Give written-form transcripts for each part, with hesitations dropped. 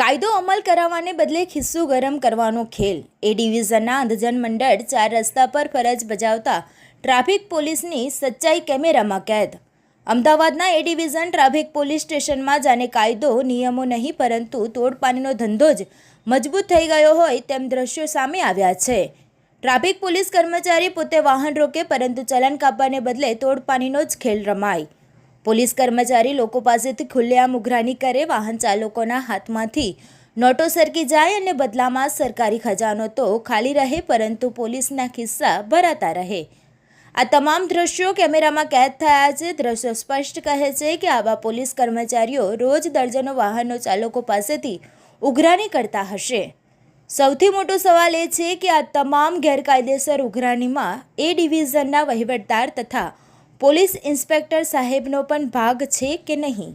કાયદો અમલ કરાવવાને બદલે ખિસ્સું ગરમ કરવાનો ખેલ। એ ડિવિઝનના અંધજન મંડળ 4 રસ્તા પર ફરજ બજાવતા ટ્રાફિક પોલીસની સચ્ચાઈ કેમેરામાં કેદ। અમદાવાદના એ ડિવિઝન ટ્રાફિક પોલીસ સ્ટેશનમાં જાણે કાયદો નિયમો નહીં પરંતુ તોડપાણીનો ધંધો જ મજબૂત થઈ ગયો હોય તેમ દ્રશ્યો સામે આવ્યા છે। ટ્રાફિક પોલીસ કર્મચારી પોતે વાહન રોકે પરંતુ ચલન કાપવાને બદલે તોડપાણીનો જ ખેલ રમાય। પોલીસ કર્મચારી લોકો પાસેથી ખુલ્લેઆમ ઉઘરાણી કરે, વાહન ચાલકોના હાથમાંથી નોટો સરકી જાય અને બદલામાં સરકારી ખજાનો તો ખાલી રહે પરંતુ પોલીસના ખિસ્સા ભરાતા રહે। આ તમામ દ્રશ્યો કેમેરામાં કેદ થયા છે। દ્રશ્યો સ્પષ્ટ કહે છે કે આવા પોલીસ કર્મચારીઓ રોજ દર્જનો વાહનો ચાલકો પાસેથી ઉઘરાણી કરતા હશે। સૌથી મોટો સવાલ એ છે કે આ તમામ ગેરકાયદેસર ઉઘરાણીમાં એ ડિવિઝનના વહીવટદાર તથા પોલીસ ઇન્સ્પેક્ટર સાહેબનો પણ ભાગ છે કે નહીં,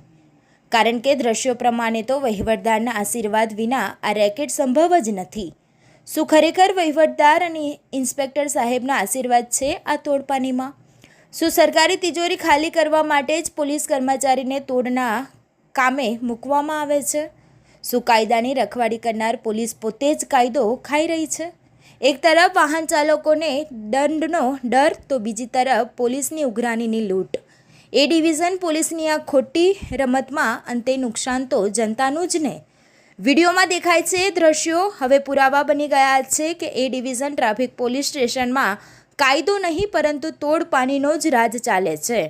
કારણ કે દ્રશ્યો પ્રમાણે તો વહીવટદારના આશીર્વાદ વિના આ રેકેટ સંભવ જ નથી। શું ખરેખર વહીવટદાર અને ઇન્સ્પેક્ટર સાહેબના આશીર્વાદ છે આ તોડપાણીમાં? શું સરકારી તિજોરી ખાલી કરવા માટે જ પોલીસ કર્મચારીને તોડના કામે મૂકવામાં આવે છે? શું કાયદાની રખવાડી કરનાર પોલીસ પોતે જ કાયદો ખાઈ રહી છે? એક તરફ વાહન ચાલકોને દંડનો ડર તો બીજી તરફ પોલીસની ઉઘરાણીની લૂંટ। એ ડિવિઝન પોલીસની આ ખોટી રમતમાં અંતે નુકસાન તો જનતાનું જ ને। વિડીયોમાં દેખાય છે દ્રશ્યો હવે પુરાવા બની ગયા છે કે એ ડિવિઝન ટ્રાફિક પોલીસ સ્ટેશનમાં કાયદો નહીં પરંતુ તોડપાણીનો જ રાજ ચાલે છે।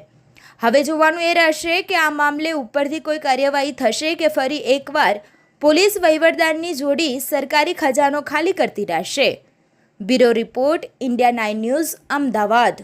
હવે જોવાનું એ રહેશે કે આ મામલે ઉપરથી કોઈ કાર્યવાહી થશે કે ફરી એકવાર પોલીસ વહીવટદારની જોડી સરકારી ખજાનો ખાલી કરતી રહેશે। Bureau report, India 9 news, Ahmedabad.